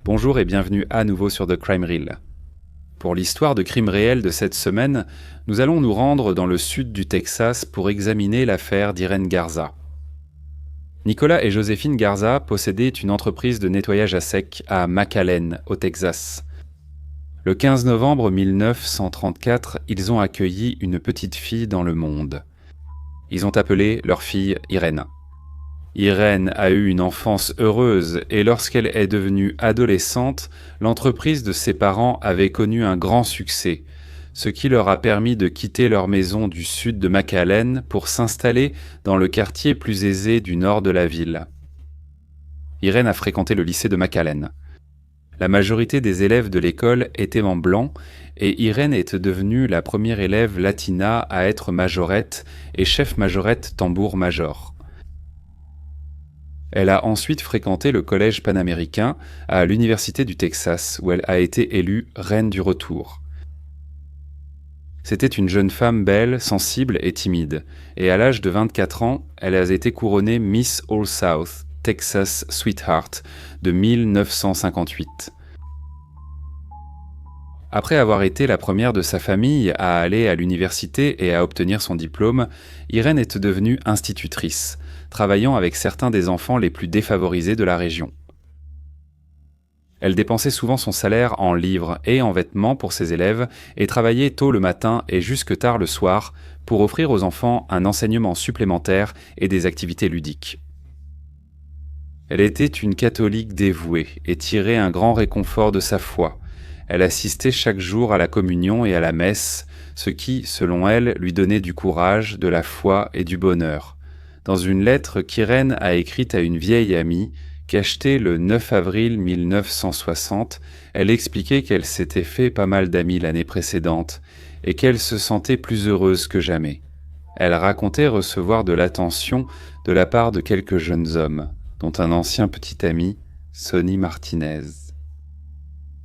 Bonjour et bienvenue à nouveau sur The Crime Reel. Pour l'histoire de crime réel de cette semaine, nous allons nous rendre dans le sud du Texas pour examiner l'affaire d'Irene Garza. Nicolas et Joséphine Garza possédaient une entreprise de nettoyage à sec à McAllen, au Texas. Le 15 novembre 1934, ils ont accueilli une petite fille dans le monde. Ils ont appelé leur fille Irene. Irene a eu une enfance heureuse et lorsqu'elle est devenue adolescente, l'entreprise de ses parents avait connu un grand succès, ce qui leur a permis de quitter leur maison du sud de McAllen pour s'installer dans le quartier plus aisé du nord de la ville. Irene a fréquenté le lycée de McAllen. La majorité des élèves de l'école étaient en blanc et Irene est devenue la première élève latina à être majorette et chef majorette tambour-major. Elle a ensuite fréquenté le collège panaméricain à l'Université du Texas, où elle a été élue reine du retour. C'était une jeune femme belle, sensible et timide, et à l'âge de 24 ans, elle a été couronnée Miss All South, Texas Sweetheart, de 1958. Après avoir été la première de sa famille à aller à l'université et à obtenir son diplôme, Irene est devenue institutrice, travaillant avec certains des enfants les plus défavorisés de la région. Elle dépensait souvent son salaire en livres et en vêtements pour ses élèves et travaillait tôt le matin et jusque tard le soir pour offrir aux enfants un enseignement supplémentaire et des activités ludiques. Elle était une catholique dévouée et tirait un grand réconfort de sa foi. Elle assistait chaque jour à la communion et à la messe, ce qui, selon elle, lui donnait du courage, de la foi et du bonheur. Dans une lettre qu'Irene a écrite à une vieille amie, cachetée le 9 avril 1960, elle expliquait qu'elle s'était fait pas mal d'amis l'année précédente et qu'elle se sentait plus heureuse que jamais. Elle racontait recevoir de l'attention de la part de quelques jeunes hommes, dont un ancien petit ami, Sonny Martinez.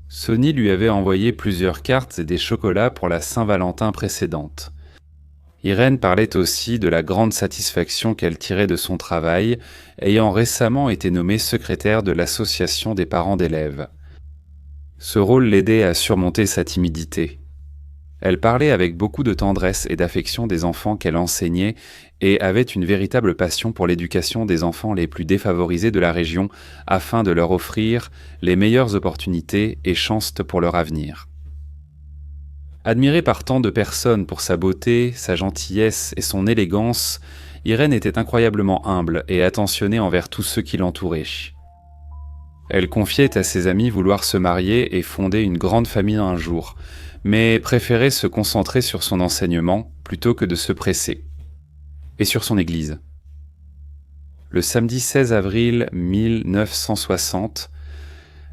Sonny lui avait envoyé plusieurs cartes et des chocolats pour la Saint-Valentin précédente. Irene parlait aussi de la grande satisfaction qu'elle tirait de son travail, ayant récemment été nommée secrétaire de l'association des parents d'élèves. Ce rôle l'aidait à surmonter sa timidité. Elle parlait avec beaucoup de tendresse et d'affection des enfants qu'elle enseignait et avait une véritable passion pour l'éducation des enfants les plus défavorisés de la région afin de leur offrir les meilleures opportunités et chances pour leur avenir. Admirée par tant de personnes pour sa beauté, sa gentillesse et son élégance, Irene était incroyablement humble et attentionnée envers tous ceux qui l'entouraient. Elle confiait à ses amis vouloir se marier et fonder une grande famille un jour, mais préférait se concentrer sur son enseignement plutôt que de se presser. Et sur son église. Le samedi 16 avril 1960,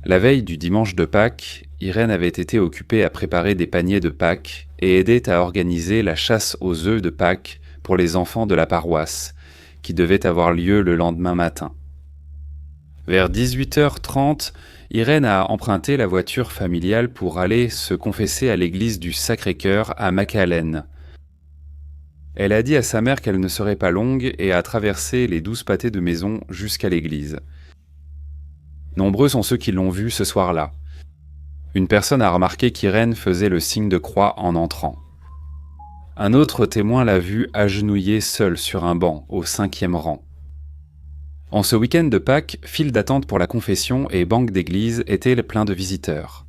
la veille du dimanche de Pâques, Irene avait été occupée à préparer des paniers de Pâques et aidait à organiser la chasse aux œufs de Pâques pour les enfants de la paroisse, qui devait avoir lieu le lendemain matin. Vers 18h30, Irene a emprunté la voiture familiale pour aller se confesser à l'église du Sacré-Cœur à McAllen. Elle a dit à sa mère qu'elle ne serait pas longue et a traversé les 12 pâtés de maison jusqu'à l'église. Nombreux sont ceux qui l'ont vue ce soir-là. Une personne a remarqué qu'Irene faisait le signe de croix en entrant. Un autre témoin l'a vue agenouillée seule sur un banc, au 5e rang. En ce week-end de Pâques, file d'attente pour la confession et banc d'église étaient pleins de visiteurs.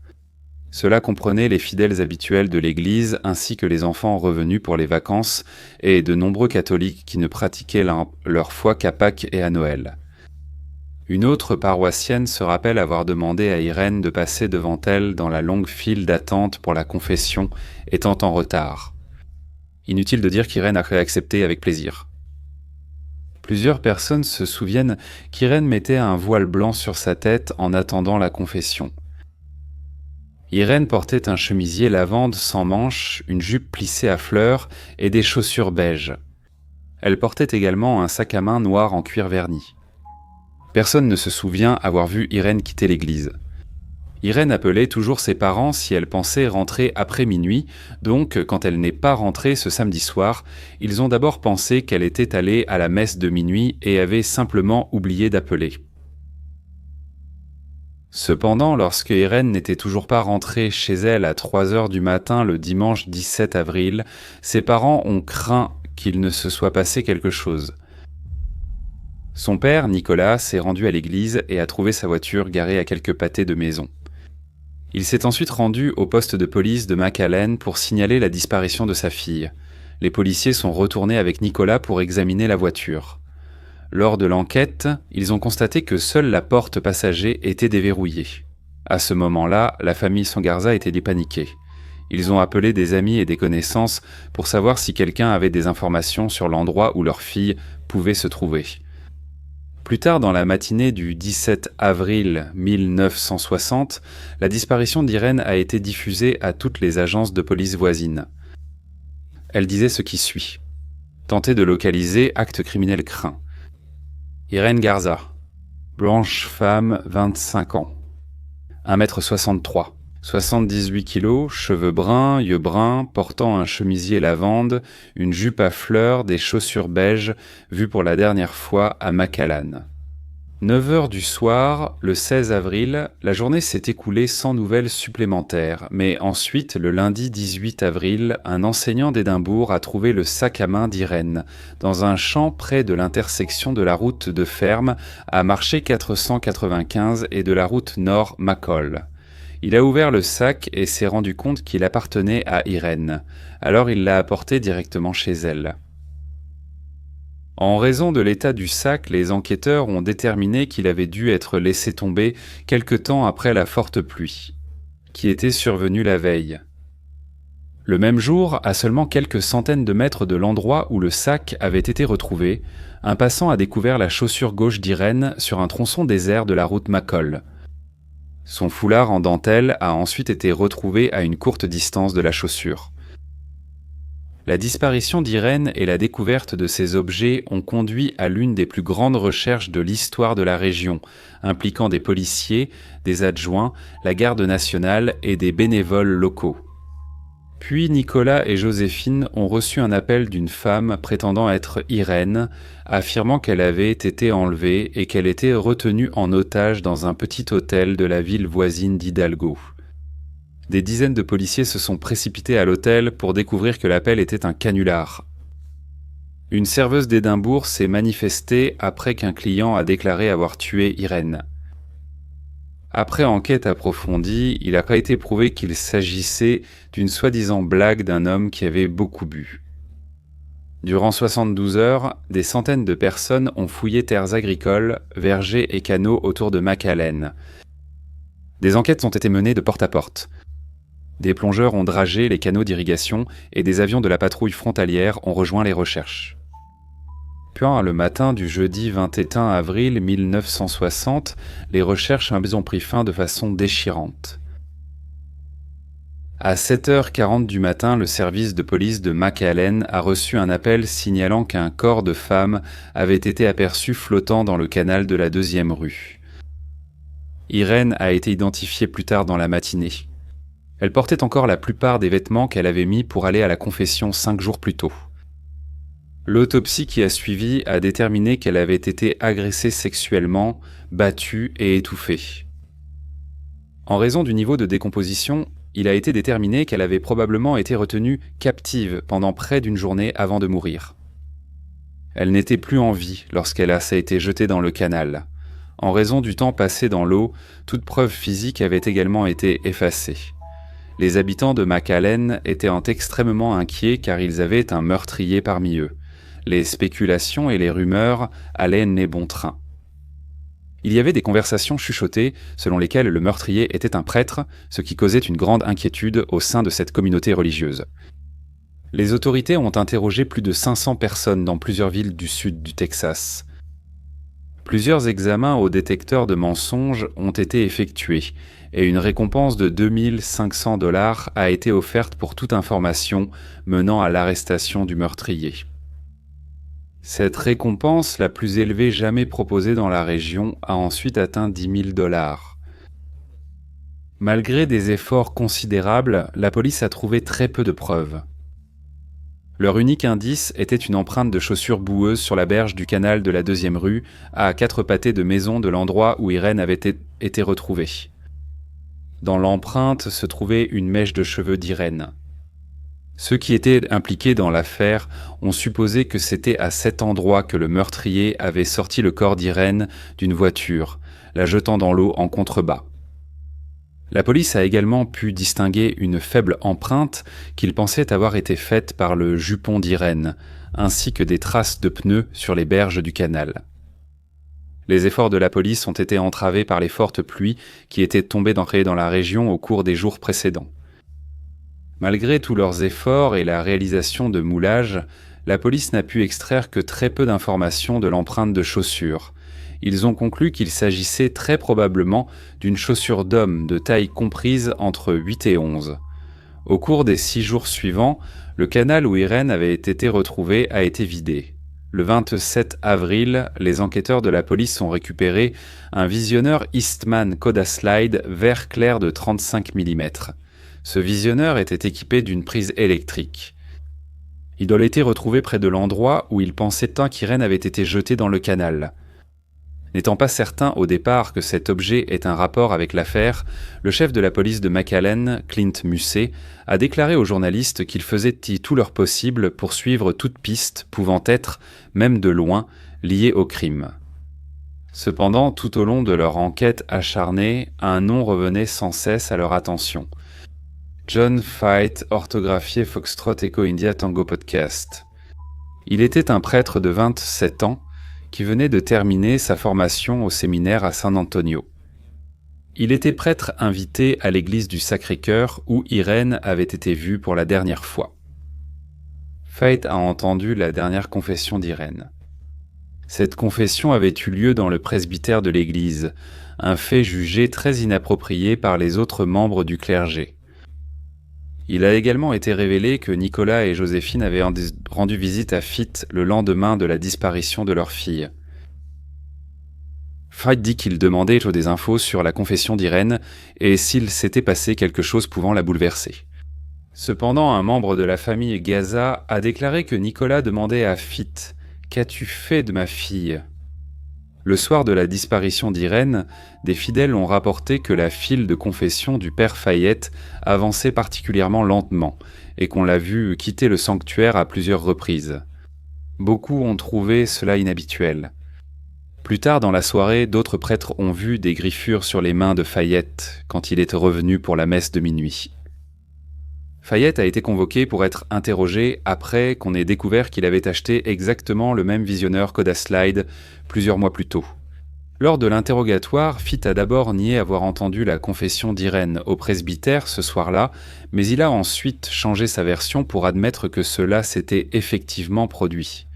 Cela comprenait les fidèles habituels de l'église ainsi que les enfants revenus pour les vacances et de nombreux catholiques qui ne pratiquaient leur foi qu'à Pâques et à Noël. Une autre paroissienne se rappelle avoir demandé à Irene de passer devant elle dans la longue file d'attente pour la confession, étant en retard. Inutile de dire qu'Irene a accepté avec plaisir. Plusieurs personnes se souviennent qu'Irene mettait un voile blanc sur sa tête en attendant la confession. Irene portait un chemisier lavande sans manches, une jupe plissée à fleurs et des chaussures beige. Elle portait également un sac à main noir en cuir verni. Personne ne se souvient avoir vu Irene quitter l'église. Irene appelait toujours ses parents si elle pensait rentrer après minuit, donc quand elle n'est pas rentrée ce samedi soir, ils ont d'abord pensé qu'elle était allée à la messe de minuit et avaient simplement oublié d'appeler. Cependant, lorsque Irène n'était toujours pas rentrée chez elle à 3 heures du matin le dimanche 17 avril, ses parents ont craint qu'il ne se soit passé quelque chose. Son père, Nicolas, s'est rendu à l'église et a trouvé sa voiture garée à quelques pâtés de maison. Il s'est ensuite rendu au poste de police de McAllen pour signaler la disparition de sa fille. Les policiers sont retournés avec Nicolas pour examiner la voiture. Lors de l'enquête, ils ont constaté que seule la porte passager était déverrouillée. À ce moment-là, la famille Sangarza était dépaniquée. Ils ont appelé des amis et des connaissances pour savoir si quelqu'un avait des informations sur l'endroit où leur fille pouvait se trouver. Plus tard dans la matinée du 17 avril 1960, la disparition d'Irène a été diffusée à toutes les agences de police voisines. Elle disait ce qui suit. Tenter de localiser, acte criminel craint. Irène Garza, blanche femme, 25 ans, 1m63, 78 kg, cheveux bruns, yeux bruns, portant un chemisier lavande, une jupe à fleurs, des chaussures beiges, vues pour la dernière fois à McAllen. 9h du soir, le 16 avril, la journée s'est écoulée sans nouvelles supplémentaires, mais ensuite, le lundi 18 avril, un enseignant d'Édimbourg a trouvé le sac à main d'Irène, dans un champ près de l'intersection de la route de Ferme à Marché 495 et de la route nord Macol. Il a ouvert le sac et s'est rendu compte qu'il appartenait à Irène. Alors il l'a apporté directement chez elle. En raison de l'état du sac, les enquêteurs ont déterminé qu'il avait dû être laissé tomber quelque temps après la forte pluie, qui était survenue la veille. Le même jour, à seulement quelques centaines de mètres de l'endroit où le sac avait été retrouvé, un passant a découvert la chaussure gauche d'Irène sur un tronçon désert de la route Macol. Son foulard en dentelle a ensuite été retrouvé à une courte distance de la chaussure. La disparition d'Irène et la découverte de ces objets ont conduit à l'une des plus grandes recherches de l'histoire de la région, impliquant des policiers, des adjoints, la garde nationale et des bénévoles locaux. Puis Nicolas et Joséphine ont reçu un appel d'une femme prétendant être Irène, affirmant qu'elle avait été enlevée et qu'elle était retenue en otage dans un petit hôtel de la ville voisine d'Hidalgo. Des dizaines de policiers se sont précipités à l'hôtel pour découvrir que l'appel était un canular. Une serveuse d'Édimbourg s'est manifestée après qu'un client a déclaré avoir tué Irène. Après enquête approfondie, il a été prouvé qu'il s'agissait d'une soi-disant blague d'un homme qui avait beaucoup bu. Durant 72 heures, des centaines de personnes ont fouillé terres agricoles, vergers et canaux autour de McAllen. Des enquêtes ont été menées de porte à porte. Des plongeurs ont dragé les canaux d'irrigation et des avions de la patrouille frontalière ont rejoint les recherches. Puis, le matin du jeudi 21 avril 1960, les recherches ont pris fin de façon déchirante. À 7h40 du matin, le service de police de McAllen a reçu un appel signalant qu'un corps de femme avait été aperçu flottant dans le canal de la 2e rue. Irène a été identifiée plus tard dans la matinée. Elle portait encore la plupart des vêtements qu'elle avait mis pour aller à la confession 5 jours plus tôt. L'autopsie qui a suivi a déterminé qu'elle avait été agressée sexuellement, battue et étouffée. En raison du niveau de décomposition, il a été déterminé qu'elle avait probablement été retenue captive pendant près d'une journée avant de mourir. Elle n'était plus en vie lorsqu'elle a été jetée dans le canal. En raison du temps passé dans l'eau, toute preuve physique avait également été effacée. Les habitants de McAllen étaient extrêmement inquiets car ils avaient un meurtrier parmi eux. Les spéculations et les rumeurs allaient nez bon train. Il y avait des conversations chuchotées selon lesquelles le meurtrier était un prêtre, ce qui causait une grande inquiétude au sein de cette communauté religieuse. Les autorités ont interrogé plus de 500 personnes dans plusieurs villes du sud du Texas. Plusieurs examens au détecteur de mensonges ont été effectués et une récompense de 2500 $ a été offerte pour toute information menant à l'arrestation du meurtrier. Cette récompense, la plus élevée jamais proposée dans la région, a ensuite atteint 10 000 $. Malgré des efforts considérables, la police a trouvé très peu de preuves. Leur unique indice était une empreinte de chaussure boueuse sur la berge du canal de la 2e rue, à 4 pâtés de maison de l'endroit où Irène avait été retrouvée. Dans l'empreinte se trouvait une mèche de cheveux d'Irène. Ceux qui étaient impliqués dans l'affaire ont supposé que c'était à cet endroit que le meurtrier avait sorti le corps d'Irène d'une voiture, la jetant dans l'eau en contrebas. La police a également pu distinguer une faible empreinte qu'ils pensaient avoir été faite par le jupon d'Irène, ainsi que des traces de pneus sur les berges du canal. Les efforts de la police ont été entravés par les fortes pluies qui étaient tombées dans la région au cours des jours précédents. Malgré tous leurs efforts et la réalisation de moulages, la police n'a pu extraire que très peu d'informations de l'empreinte de chaussure. Ils ont conclu qu'il s'agissait très probablement d'une chaussure d'homme de taille comprise entre 8 et 11. Au cours des 6 jours suivants, le canal où Irène avait été retrouvée a été vidé. Le 27 avril, les enquêteurs de la police ont récupéré un visionneur Eastman Kodaslide vert clair de 35 mm. Ce visionneur était équipé d'une prise électrique. Il a été retrouvé près de l'endroit où ils pensaient qu'Irène avait été jetée dans le canal. N'étant pas certain au départ que cet objet ait un rapport avec l'affaire, le chef de la police de McAllen, Clint Musset, a déclaré aux journalistes qu'ils faisaient tout leur possible pour suivre toute piste pouvant être, même de loin, liée au crime. Cependant, tout au long de leur enquête acharnée, un nom revenait sans cesse à leur attention. John Fite, orthographié Foxtrot Echo India Tango Podcast. Il était un prêtre de 27 ans qui venait de terminer sa formation au séminaire à San Antonio. Il était prêtre invité à l'église du Sacré-Cœur où Irène avait été vue pour la dernière fois. Fite a entendu la dernière confession d'Irène. Cette confession avait eu lieu dans le presbytère de l'église, un fait jugé très inapproprié par les autres membres du clergé. Il a également été révélé que Nicolas et Joséphine avaient rendu visite à Fite le lendemain de la disparition de leur fille. Fite dit qu'il demandait des infos sur la confession d'Irène et s'il s'était passé quelque chose pouvant la bouleverser. Cependant, un membre de la famille Gaza a déclaré que Nicolas demandait à Fite « Qu'as-tu fait de ma fille ?» Le soir de la disparition d'Irène, des fidèles ont rapporté que la file de confession du père Fayette avançait particulièrement lentement et qu'on l'a vu quitter le sanctuaire à plusieurs reprises. Beaucoup ont trouvé cela inhabituel. Plus tard dans la soirée, d'autres prêtres ont vu des griffures sur les mains de Fayette quand il était revenu pour la messe de minuit. Fayette a été convoqué pour être interrogé après qu'on ait découvert qu'il avait acheté exactement le même visionneur Kodaslide plusieurs mois plus tôt. Lors de l'interrogatoire, Fite a d'abord nié avoir entendu la confession d'Irène au presbytère ce soir-là, mais il a ensuite changé sa version pour admettre que cela s'était effectivement produit.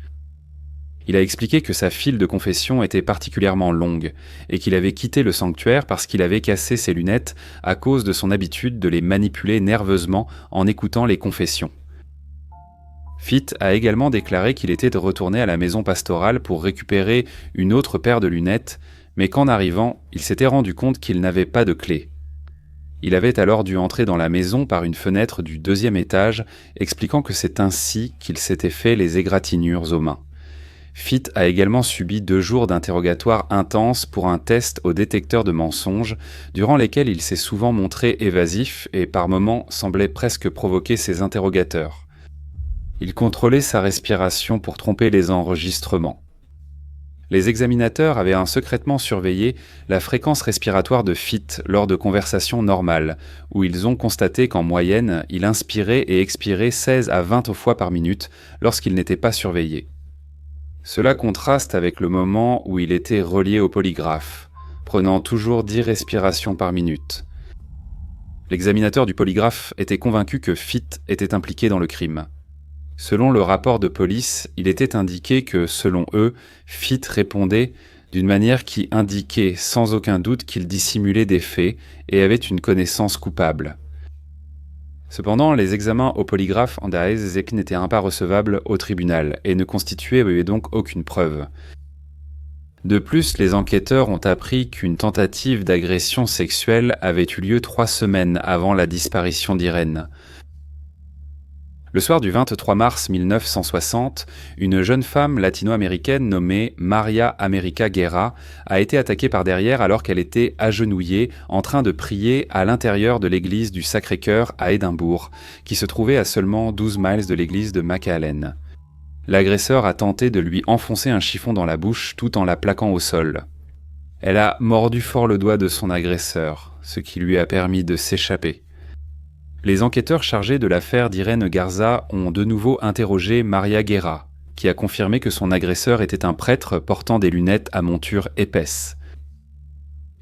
Il a expliqué que sa file de confession était particulièrement longue et qu'il avait quitté le sanctuaire parce qu'il avait cassé ses lunettes à cause de son habitude de les manipuler nerveusement en écoutant les confessions. Fite a également déclaré qu'il était retourné à la maison pastorale pour récupérer une autre paire de lunettes, mais qu'en arrivant, il s'était rendu compte qu'il n'avait pas de clé. Il avait alors dû entrer dans la maison par une fenêtre du 2e étage, expliquant que c'est ainsi qu'il s'était fait les égratignures aux mains. Fite a également subi 2 jours d'interrogatoire intense pour un test au détecteur de mensonges, durant lesquels il s'est souvent montré évasif et par moments semblait presque provoquer ses interrogateurs. Il contrôlait sa respiration pour tromper les enregistrements. Les examinateurs avaient secrètement surveillé la fréquence respiratoire de Fite lors de conversations normales, où ils ont constaté qu'en moyenne, il inspirait et expirait 16 à 20 fois par minute lorsqu'il n'était pas surveillé. Cela contraste avec le moment où il était relié au polygraphe, prenant toujours 10 respirations par minute. L'examinateur du polygraphe était convaincu que Fite était impliqué dans le crime. Selon le rapport de police, il était indiqué que, selon eux, Fite répondait d'une manière qui indiquait sans aucun doute qu'il dissimulait des faits et avait une connaissance coupable. Cependant, les examens au polygraphe en Daezek n'étaient pas recevables au tribunal et ne constituaient donc aucune preuve. De plus, les enquêteurs ont appris qu'une tentative d'agression sexuelle avait eu lieu 3 semaines avant la disparition d'Irène. Le soir du 23 mars 1960, une jeune femme latino-américaine nommée Maria America Guerra a été attaquée par derrière alors qu'elle était agenouillée en train de prier à l'intérieur de l'église du Sacré-Cœur à Édimbourg, qui se trouvait à seulement 12 miles de l'église de McAllen. L'agresseur a tenté de lui enfoncer un chiffon dans la bouche tout en la plaquant au sol. Elle a mordu fort le doigt de son agresseur, ce qui lui a permis de s'échapper. Les enquêteurs chargés de l'affaire d'Irene Garza ont de nouveau interrogé Maria Guerra, qui a confirmé que son agresseur était un prêtre portant des lunettes à monture épaisse.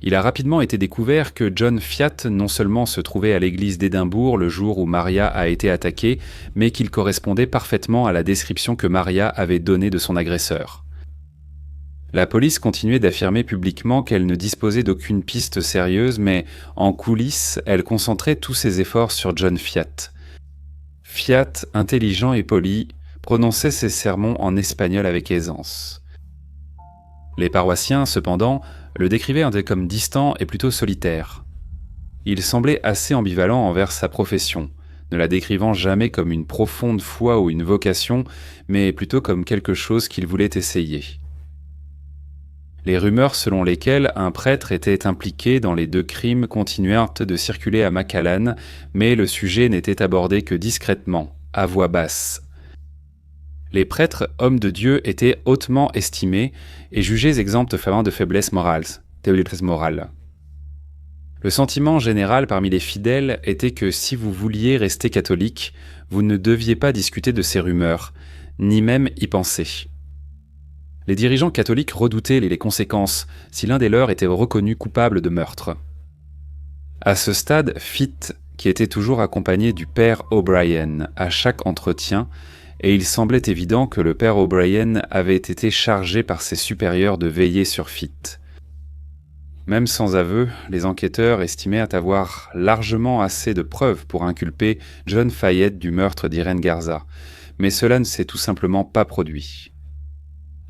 Il a rapidement été découvert que John Fiat non seulement se trouvait à l'église d'Édimbourg le jour où Maria a été attaquée, mais qu'il correspondait parfaitement à la description que Maria avait donnée de son agresseur. La police continuait d'affirmer publiquement qu'elle ne disposait d'aucune piste sérieuse, mais en coulisses, elle concentrait tous ses efforts sur John Fiat. Fiat, intelligent et poli, prononçait ses sermons en espagnol avec aisance. Les paroissiens, cependant, le décrivaient comme distant et plutôt solitaire. Il semblait assez ambivalent envers sa profession, ne la décrivant jamais comme une profonde foi ou une vocation, mais plutôt comme quelque chose qu'il voulait essayer. Les rumeurs selon lesquelles un prêtre était impliqué dans les 2 crimes continuèrent de circuler à McAllen, mais le sujet n'était abordé que discrètement, à voix basse. Les prêtres, hommes de Dieu, étaient hautement estimés et jugés exempts de faiblesse morale. Le sentiment général parmi les fidèles était que si vous vouliez rester catholique, vous ne deviez pas discuter de ces rumeurs, ni même y penser. Les dirigeants catholiques redoutaient les conséquences si l'un des leurs était reconnu coupable de meurtre. À ce stade, Fitt, qui était toujours accompagné du père O'Brien à chaque entretien, et il semblait évident que le père O'Brien avait été chargé par ses supérieurs de veiller sur Fitt. Même sans aveu, les enquêteurs estimaient avoir largement assez de preuves pour inculper John Fayette du meurtre d'Irene Garza, mais cela ne s'est tout simplement pas produit.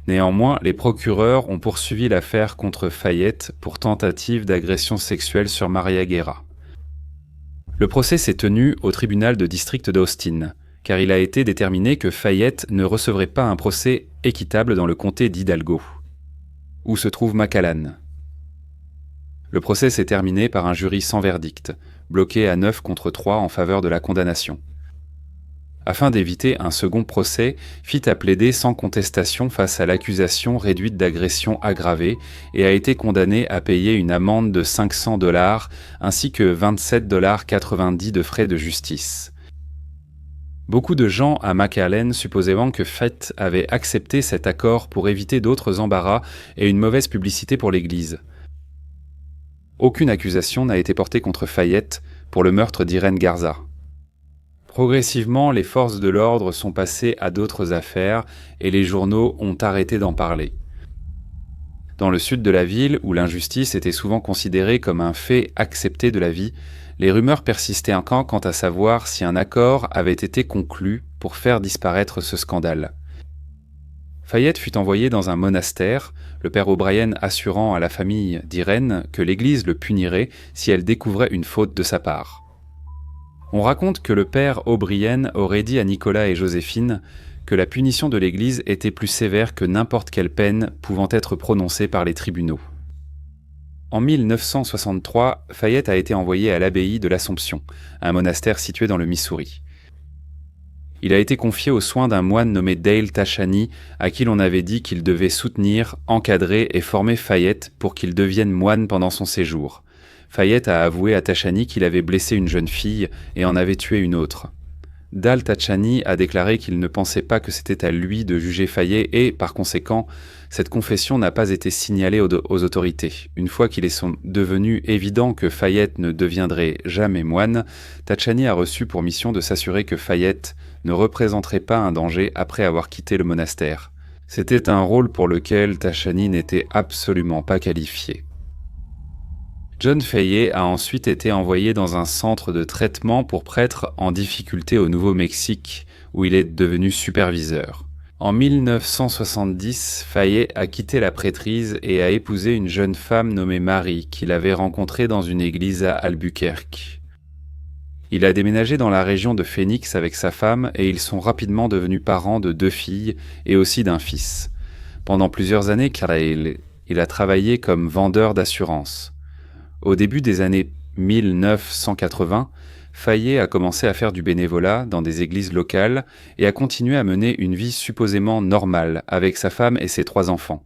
Néanmoins, les procureurs ont poursuivi l'affaire contre Fayette pour tentative d'agression sexuelle sur Maria Guerra. Le procès s'est tenu au tribunal de district d'Austin, car il a été déterminé que Fayette ne recevrait pas un procès équitable dans le comté d'Hidalgo, où se trouve McAllen. Le procès s'est terminé par un jury sans verdict, bloqué à 9 contre 3 en faveur de la condamnation. Afin d'éviter un second procès, Fitt a plaidé sans contestation face à l'accusation réduite d'agression aggravée et a été condamné à payer une amende de $500 ainsi que $27,90 de frais de justice. Beaucoup de gens à McAllen supposaient que Fitt avait accepté cet accord pour éviter d'autres embarras et une mauvaise publicité pour l'Église. Aucune accusation n'a été portée contre Fayette pour le meurtre d'Irene Garza. Progressivement, les forces de l'ordre sont passées à d'autres affaires et les journaux ont arrêté d'en parler. Dans le sud de la ville, où l'injustice était souvent considérée comme un fait accepté de la vie, les rumeurs persistaient encore quant à savoir si un accord avait été conclu pour faire disparaître ce scandale. Fayette fut envoyé dans un monastère, le père O'Brien assurant à la famille d'Irene que l'Église le punirait si elle découvrait une faute de sa part. On raconte que le père O'Brien aurait dit à Nicolas et Joséphine que la punition de l'Église était plus sévère que n'importe quelle peine pouvant être prononcée par les tribunaux. En 1963, Fayette a été envoyé à l'abbaye de l'Assomption, un monastère situé dans le Missouri. Il a été confié aux soins d'un moine nommé Dale Tachani, à qui l'on avait dit qu'il devait soutenir, encadrer et former Fayette pour qu'il devienne moine pendant son séjour. Fayette a avoué à Tachani qu'il avait blessé une jeune fille et en avait tué une autre. Dale Tachani a déclaré qu'il ne pensait pas que c'était à lui de juger Fayette et, par conséquent, cette confession n'a pas été signalée aux autorités. Une fois qu'il est devenu évident que Fayette ne deviendrait jamais moine, Tachani a reçu pour mission de s'assurer que Fayette ne représenterait pas un danger après avoir quitté le monastère. C'était un rôle pour lequel Tachani n'était absolument pas qualifié. John Fayette a ensuite été envoyé dans un centre de traitement pour prêtres en difficulté au Nouveau-Mexique, où il est devenu superviseur. En 1970, Fayette a quitté la prêtrise et a épousé une jeune femme nommée Marie, qu'il avait rencontrée dans une église à Albuquerque. Il a déménagé dans la région de Phoenix avec sa femme et ils sont rapidement devenus parents de 2 filles et aussi d'un fils. Pendant plusieurs années, il a travaillé comme vendeur d'assurance. Au début des années 1980, Fayet a commencé à faire du bénévolat dans des églises locales et a continué à mener une vie supposément normale avec sa femme et ses 3 enfants.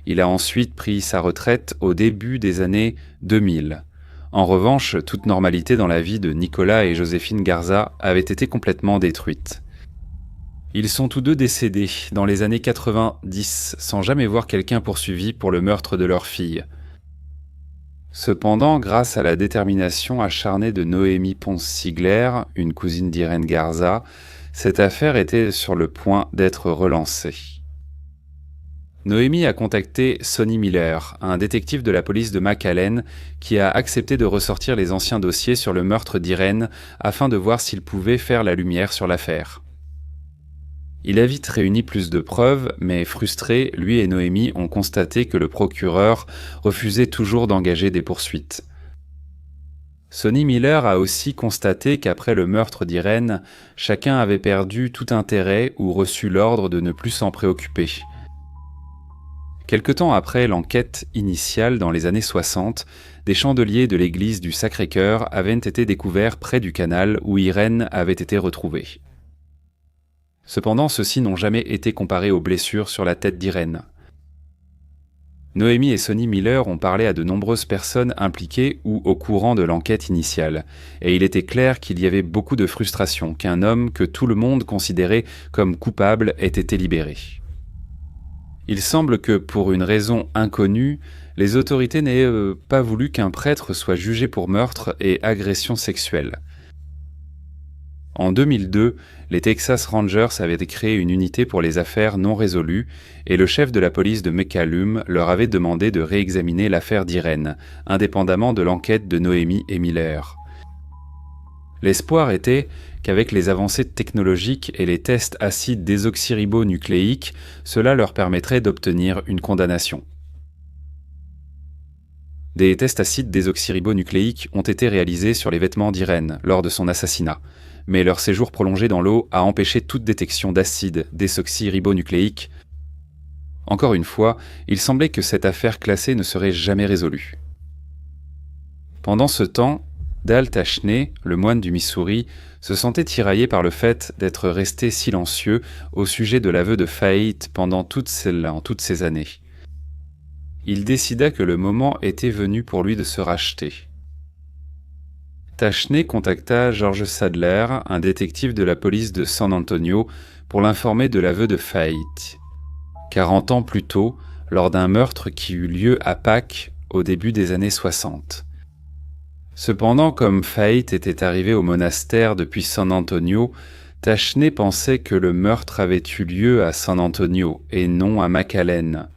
Il a ensuite pris sa retraite au début des années 2000. En revanche, toute normalité dans la vie de Nicolas et Joséphine Garza avait été complètement détruite. Ils sont tous deux décédés dans les années 90 sans jamais voir quelqu'un poursuivi pour le meurtre de leur fille. Cependant, grâce à la détermination acharnée de Noémie Ponce-Sigler, une cousine d'Irène Garza, cette affaire était sur le point d'être relancée. Noémie a contacté Sonny Miller, un détective de la police de McAllen, qui a accepté de ressortir les anciens dossiers sur le meurtre d'Irène afin de voir s'il pouvait faire la lumière sur l'affaire. Il a vite réuni plus de preuves, mais frustrés, lui et Noémie ont constaté que le procureur refusait toujours d'engager des poursuites. Sonny Miller a aussi constaté qu'après le meurtre d'Irène, chacun avait perdu tout intérêt ou reçu l'ordre de ne plus s'en préoccuper. Quelque temps après l'enquête initiale dans les années 60, des chandeliers de l'église du Sacré-Cœur avaient été découverts près du canal où Irène avait été retrouvée. Cependant, ceux-ci n'ont jamais été comparés aux blessures sur la tête d'Irène. Noémie et Sonny Miller ont parlé à de nombreuses personnes impliquées ou au courant de l'enquête initiale, et il était clair qu'il y avait beaucoup de frustration qu'un homme que tout le monde considérait comme coupable ait été libéré. Il semble que, pour une raison inconnue, les autorités n'aient pas voulu qu'un prêtre soit jugé pour meurtre et agression sexuelle. En 2002, les Texas Rangers avaient créé une unité pour les affaires non résolues et le chef de la police de McCallum leur avait demandé de réexaminer l'affaire d'Irène, indépendamment de l'enquête de Noémie et Miller. L'espoir était qu'avec les avancées technologiques et les tests acides désoxyribonucléiques, cela leur permettrait d'obtenir une condamnation. Des tests acides désoxyribonucléiques ont été réalisés sur les vêtements d'Irène lors de son assassinat, mais leur séjour prolongé dans l'eau a empêché toute détection d'acide désoxyribonucléique. Encore une fois, il semblait que cette affaire classée ne serait jamais résolue. Pendant ce temps, Dal Tashney, le moine du Missouri, se sentait tiraillé par le fait d'être resté silencieux au sujet de l'aveu de Fayet pendant toutes ces années. Il décida que le moment était venu pour lui de se racheter. Tashney contacta George Sadler, un détective de la police de San Antonio, pour l'informer de l'aveu de Fayet. 40 ans plus tôt, lors d'un meurtre qui eut lieu à Pâques au début des années 60. Cependant, comme Fayet était arrivé au monastère depuis San Antonio, Tashney pensait que le meurtre avait eu lieu à San Antonio et non à McAllen.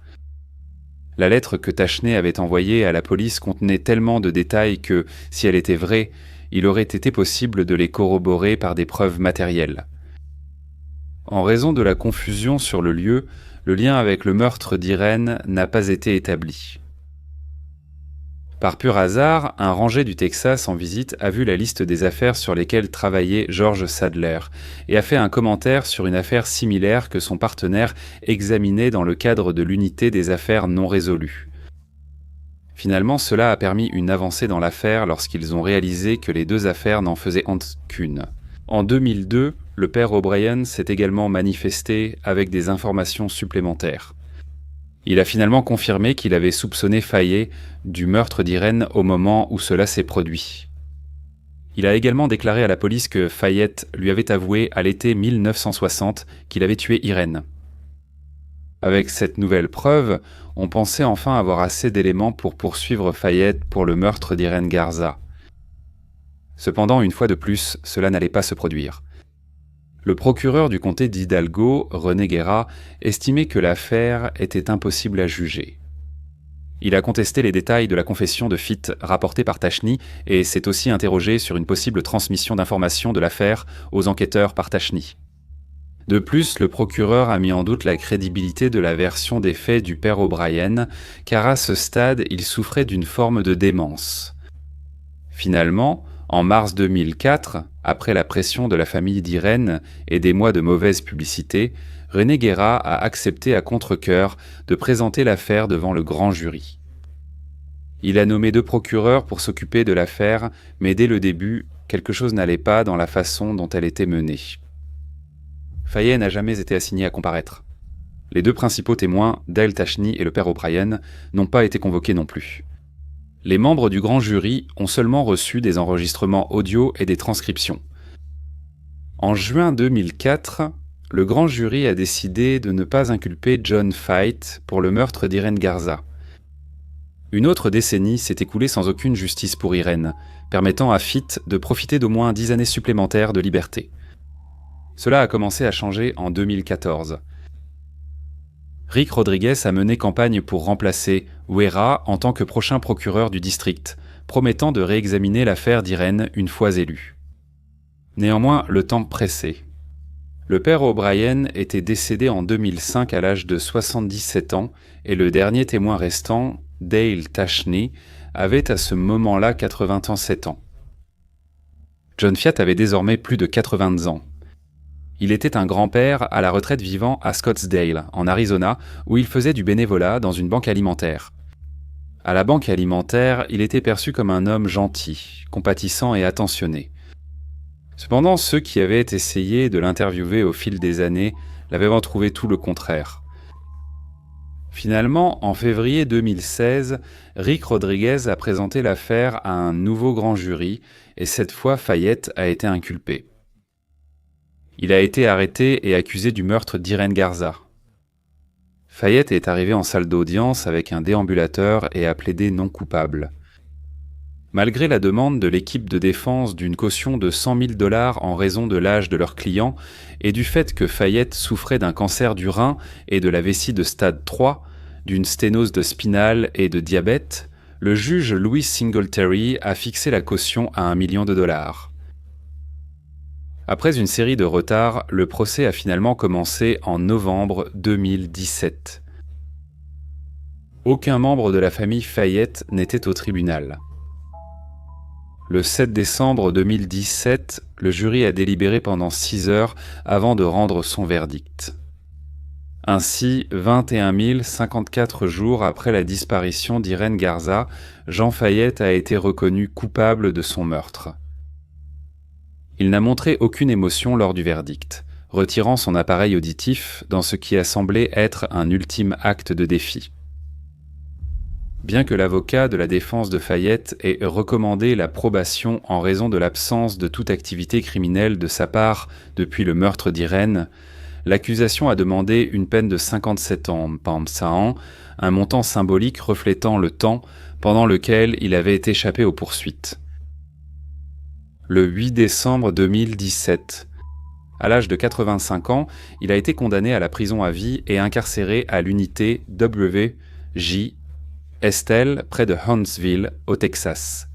La lettre que Tashney avait envoyée à la police contenait tellement de détails que, si elle était vraie, il aurait été possible de les corroborer par des preuves matérielles. En raison de la confusion sur le lieu, le lien avec le meurtre d'Irène n'a pas été établi. Par pur hasard, un ranger du Texas en visite a vu la liste des affaires sur lesquelles travaillait George Sadler et a fait un commentaire sur une affaire similaire que son partenaire examinait dans le cadre de l'unité des affaires non résolues. Finalement, cela a permis une avancée dans l'affaire lorsqu'ils ont réalisé que les 2 affaires n'en faisaient qu'une. En 2002, le père O'Brien s'est également manifesté avec des informations supplémentaires. Il a finalement confirmé qu'il avait soupçonné Fayet du meurtre d'Irène au moment où cela s'est produit. Il a également déclaré à la police que Fayet lui avait avoué à l'été 1960 qu'il avait tué Irène. Avec cette nouvelle preuve, on pensait enfin avoir assez d'éléments pour poursuivre Fayet pour le meurtre d'Irène Garza. Cependant, une fois de plus, cela n'allait pas se produire. Le procureur du comté d'Hidalgo, René Guerra, estimait que l'affaire était impossible à juger. Il a contesté les détails de la confession de Fayet rapportée par Tashney et s'est aussi interrogé sur une possible transmission d'informations de l'affaire aux enquêteurs par Tashney. De plus, le procureur a mis en doute la crédibilité de la version des faits du père O'Brien, car à ce stade, il souffrait d'une forme de démence. Finalement, En mars 2004, après la pression de la famille d'Irène et des mois de mauvaise publicité, René Guéra a accepté à contre-cœur de présenter l'affaire devant le grand jury. Il a nommé 2 procureurs pour s'occuper de l'affaire, mais dès le début, quelque chose n'allait pas dans la façon dont elle était menée. Fayet n'a jamais été assigné à comparaître. Les 2 principaux témoins, Dale Tashney et le père O'Brien, n'ont pas été convoqués non plus. Les membres du grand jury ont seulement reçu des enregistrements audio et des transcriptions. En juin 2004, le grand jury a décidé de ne pas inculper John Fite pour le meurtre d'Irène Garza. Une autre décennie s'est écoulée sans aucune justice pour Irène, permettant à Fite de profiter d'au moins 10 années supplémentaires de liberté. Cela a commencé à changer en 2014. Rick Rodriguez a mené campagne pour remplacer Wera en tant que prochain procureur du district, promettant de réexaminer l'affaire d'Irène une fois élu. Néanmoins, le temps pressait. Le père O'Brien était décédé en 2005 à l'âge de 77 ans et le dernier témoin restant, Dale Tashney, avait à ce moment-là 87 ans. John Fiat avait désormais plus de 80 ans. Il était un grand-père à la retraite vivant à Scottsdale, en Arizona, où il faisait du bénévolat dans une banque alimentaire. À la banque alimentaire, il était perçu comme un homme gentil, compatissant et attentionné. Cependant, ceux qui avaient essayé de l'interviewer au fil des années l'avaient retrouvé tout le contraire. Finalement, en février 2016, Rick Rodriguez a présenté l'affaire à un nouveau grand jury et cette fois Fayette a été inculpé. Il a été arrêté et accusé du meurtre d'Irène Garza. Fayette est arrivé en salle d'audience avec un déambulateur et a plaidé non coupable. Malgré la demande de l'équipe de défense d'une caution de 100 000 $ en raison de l'âge de leur client et du fait que Fayette souffrait d'un cancer du rein et de la vessie de stade 3, d'une sténose de spinale et de diabète, le juge Louis Singletary a fixé la caution à $1 million. Après une série de retards, le procès a finalement commencé en novembre 2017. Aucun membre de la famille Fayette n'était au tribunal. Le 7 décembre 2017, le jury a délibéré pendant 6 heures avant de rendre son verdict. Ainsi, 21 054 jours après la disparition d'Irène Garza, Jean Fayette a été reconnu coupable de son meurtre. Il n'a montré aucune émotion lors du verdict, retirant son appareil auditif dans ce qui a semblé être un ultime acte de défi. Bien que l'avocat de la défense de Fayette ait recommandé la probation en raison de l'absence de toute activité criminelle de sa part depuis le meurtre d'Irène, l'accusation a demandé une peine de 57 ans, Pamsahan, un montant symbolique reflétant le temps pendant lequel il avait échappé aux poursuites. Le 8 décembre 2017, à l'âge de 85 ans, il a été condamné à la prison à vie et incarcéré à l'unité WJ Estelle, près de Huntsville, au Texas.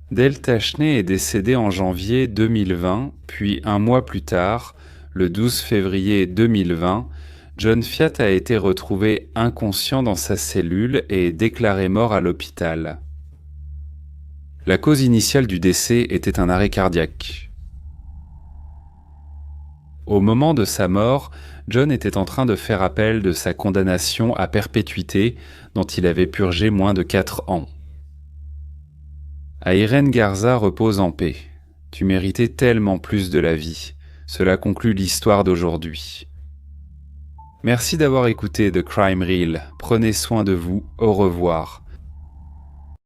Dale Tashney est décédé en janvier 2020, puis un mois plus tard, le 12 février 2020, John Fiat a été retrouvé inconscient dans sa cellule et déclaré mort à l'hôpital. La cause initiale du décès était un arrêt cardiaque. Au moment de sa mort, John était en train de faire appel de sa condamnation à perpétuité dont il avait purgé moins de 4 ans. À Irène Garza repose en paix. Tu méritais tellement plus de la vie. Cela conclut l'histoire d'aujourd'hui. Merci d'avoir écouté The Crime Reel. Prenez soin de vous. Au revoir.